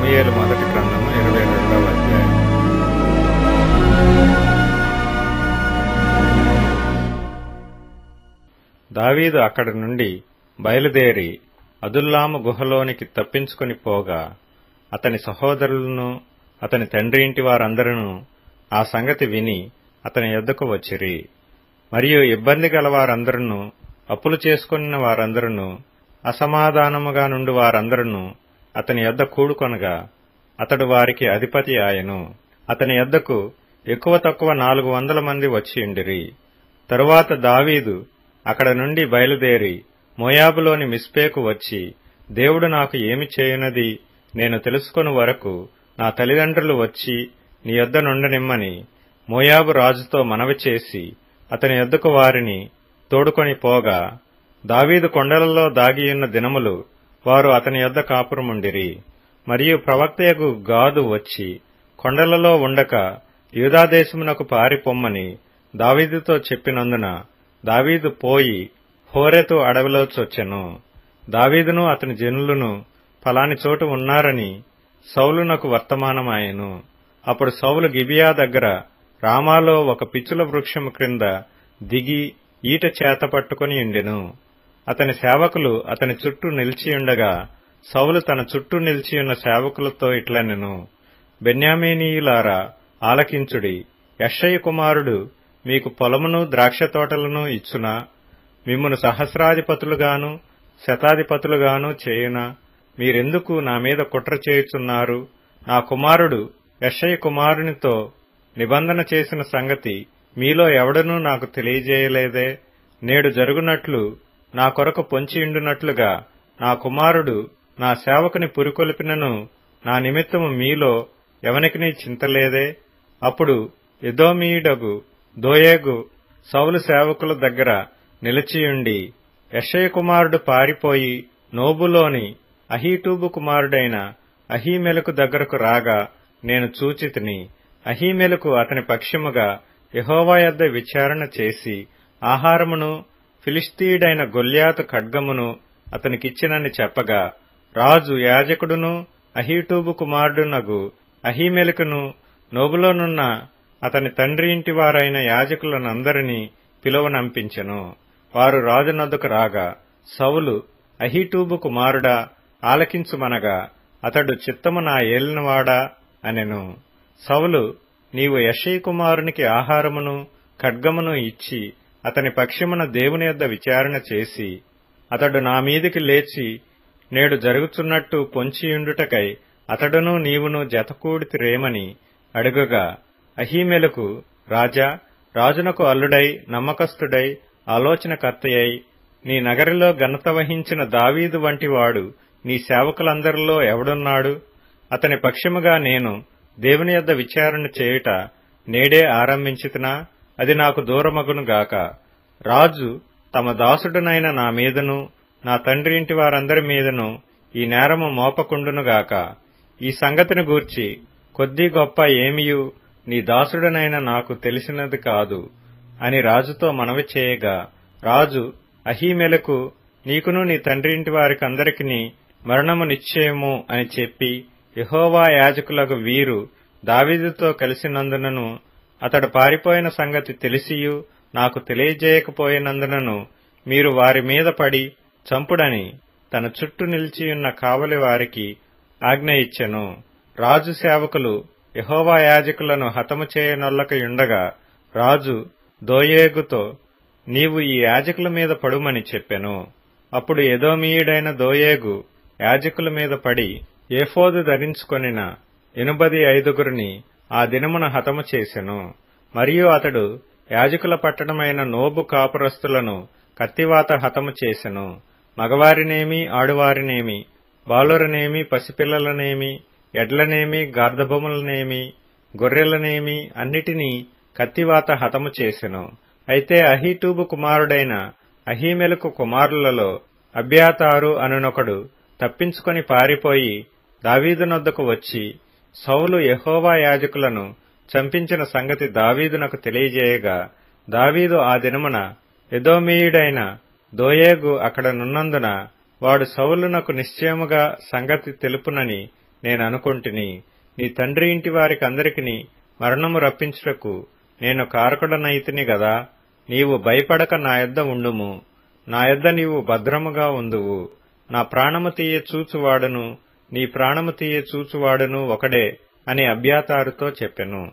సమూయేలు మొదటి గ్రంథము 22వ అధ్యాయం. దావీదు అక్కడి నుండి బయలుదేరి అదుల్లాము గుహలోనికి తప్పించుకొని పోగా అతని సహోదరులను అతని తండ్రి ఇంటి వారందరూ ఆ సంగతి విని అతని యొద్దకు వచ్చిరి. మరియు ఇబ్బంది గల వారందరూ, అప్పులు చేసుకున్న వారందరూ, అసమాధానముగా నుండి వారందరూ అతని యొద్ద కూడుకొనగా అతడు వారికి అధిపతి ఆయను. అతని యొద్దకు ఎక్కువ తక్కువ 400 మంది వచ్చియుండిరి. తరువాత దావీదు అక్కడ నుండి బయలుదేరి మోయాబులోని మిస్పేకు వచ్చి, దేవుడు నాకు ఏమి చేయునది నేను తెలుసుకొను వరకు నా తల్లిదండ్రులు వచ్చి నీ యొద్ద నుండనిమ్మని మోయాబు రాజుతో మనవి చేసి అతని యొద్దకు వారిని తోడుకొని పోగా, దావీదు కొండలలో దాగియున్న దినములు వారు అతని యొద్ద కాపురముండిరి. మరియు ప్రవక్తయగు గాదు వచ్చి కొండలలో ఉండక యూదాదేశమునకు పారిపొమ్మని దావీదుతో చెప్పినందున దావీదు పోయి హోరెతు అడవిలో చొచ్చెను. దావీదును అతని జనులను ఫలాని చోటు ఉన్నారని సౌలునకు వర్తమానమాయెను. అప్పుడు సౌలు గిబియా దగ్గర రామాలో ఒక పిచ్చుల వృక్షము క్రింద దిగి ఈట చేత పట్టుకుని ఉండెను. అతని సేవకులు అతని చుట్టూ నిలిచియుండగా సౌలు తన చుట్టూ నిలిచియున్న సేవకులతో ఇట్లనెను, బెన్యామీనీయులారా ఆలకించుడి. యెష్షయి కుమారుడు మీకు పొలమును ద్రాక్ష తోటలను ఇచ్చునా? మిమ్మును సహస్రాధిపతులుగాను శతాధిపతులుగాను చేయునా? మీరెందుకు నా మీద కుట్ర చేయుచున్నారు? నా కుమారుడు యెష్షయి కుమారునితో నిబంధన చేసిన సంగతి మీలో ఎవడనూ నాకు తెలియజేయలేదే? నేడు జరుగునట్లు నా కొరకు పొంచియుండునట్లుగా నా కుమారుడు నా సేవకుని పురికొల్పినను నా నిమిత్తము మీలో ఎవనికినీ చింతలేదే? అప్పుడు ఎదోమీయుడగు దోయేగు సౌలు సేవకుల దగ్గర నిలిచియుండి, యెష్షయి కుమారుడు పారిపోయి నోబులోని అహీటూబు కుమారుడైన అహీమెలకు దగ్గరకు రాగా నేను చూచితిని. అహీమెలకు అతని పక్షముగా యెహోవా యొద్ద విచారణ చేసి ఆహారమును ఫిలిష్తీయుడైన గొల్యాతు ఖడ్గమును అతనికిచ్చినని చెప్పగా, రాజు యాజకుడును అహీటూబు కుమారుడునగు అహీమెలకును నోబులోనున్న అతని తండ్రి ఇంటి వారైన యాజకులనందరినీ పిలువనంపించెను. వారు రాజునొద్దకు రాగా సౌలు, అహీటూబు కుమారుడా ఆలకించుమనగా అతడు చిత్తము నా ఏలినవాడా అనెను. సౌలు, నీవు యెష్షయి కుమారునికి ఆహారమును ఖడ్గమును ఇచ్చి అతని పక్షమున దేవుని యొద్ద విచారణ చేసి అతడు నా మీదికి లేచి నేడు జరుగుచున్నట్టు పొంచియుండుటకై అతడును నీవును జతకూడితిరేమని అడుగగా, అహీమెలకు, రాజా, రాజునకు అల్లుడై నమ్మకస్తుడై ఆలోచనకర్తయై నీ నగరిలో ఘనత వహించిన దావీదు వంటివాడు నీ సేవకులందరిలో ఎవడున్నాడు? అతని పక్షముగా నేను దేవుని యొద్ద విచారణ చేయుట నేడే ఆరంభించితినా? అది నాకు దూరమగునుగాక. రాజు తమ దాసుడునైన నా మీదను నా తండ్రి ఇంటి వారందరి మీదను ఈ నేరము మోపకుండునుగాక. ఈ సంగతిని గూర్చి కొద్ది గొప్ప ఏమియు నీ దాసుడునైన నాకు తెలిసినది కాదు అని రాజుతో మనవి చేయగా, రాజు అహీమెలకు, నీకును నీ తండ్రి ఇంటి వారికందరికీ మరణము నిశ్చయము అని చెప్పి యెహోవా యాజకులకు వీరు దావీదుతో కలిసినందునను అతడు పారిపోయిన సంగతి తెలిసియు నాకు తెలియజేయకపోయినందునను మీరు వారి మీద పడి చంపుడని తన చుట్టూ నిలిచియున్న కావలి వారికి ఆజ్ఞ ఇచ్చెను. రాజు సేవకులు యెహోవా యాజకులను హతము చేయనొల్లకయుండగా రాజు దోయేగుతో, నీవు ఈ యాజకుల మీద పడుమని చెప్పెను. అప్పుడు ఎదోమీయుడైన దోయేగు యాజకుల మీద పడి ఏఫోదు ధరించుకొనిన 85 ఆ దినమున హతము చేసెను. మరియు అతడు యాజకుల పట్టణమైన నోబు కాపురస్తులను కత్తివాత హతము చేసెను. మగవారినేమి ఆడువారినేమి, బాలురనేమి పసిపిల్లలనేమి, ఎడ్లనేమి గార్ధబొమ్మలనేమి గొర్రెలనేమి అన్నిటినీ కత్తివాత హతము చేసెను. అయితే అహీటూబు కుమారుడైన అహీమెలకు కుమారులలో అబ్యాతారు అనునొకడు తప్పించుకొని పారిపోయి దావీదునొద్దకు వచ్చి సౌలు యెహోవా యాజకులను చంపించిన సంగతి దావీదునకు తెలియజేయగా, దావీదు ఆ దినమున ఎదోమీయుడైన దోయేగు అక్కడ నున్నందున వాడు సౌలునకు నిశ్చయముగా సంగతి తెలుపునని నేననుకొంటిని, నీ తండ్రి ఇంటి వారికందరికిని మరణము రప్పించుటకు నేను కారకుడనైతిని గదా. నీవు భయపడక నా యొద్ద ఉండుము. నా యొద్ద నీవు భద్రముగా ఉందువు. నా ప్రాణము తీయ చూచువాడును నీ ప్రాణము తీయ చూచువాడును ఒకడే అని అబ్యాతారుతో చెప్పెను.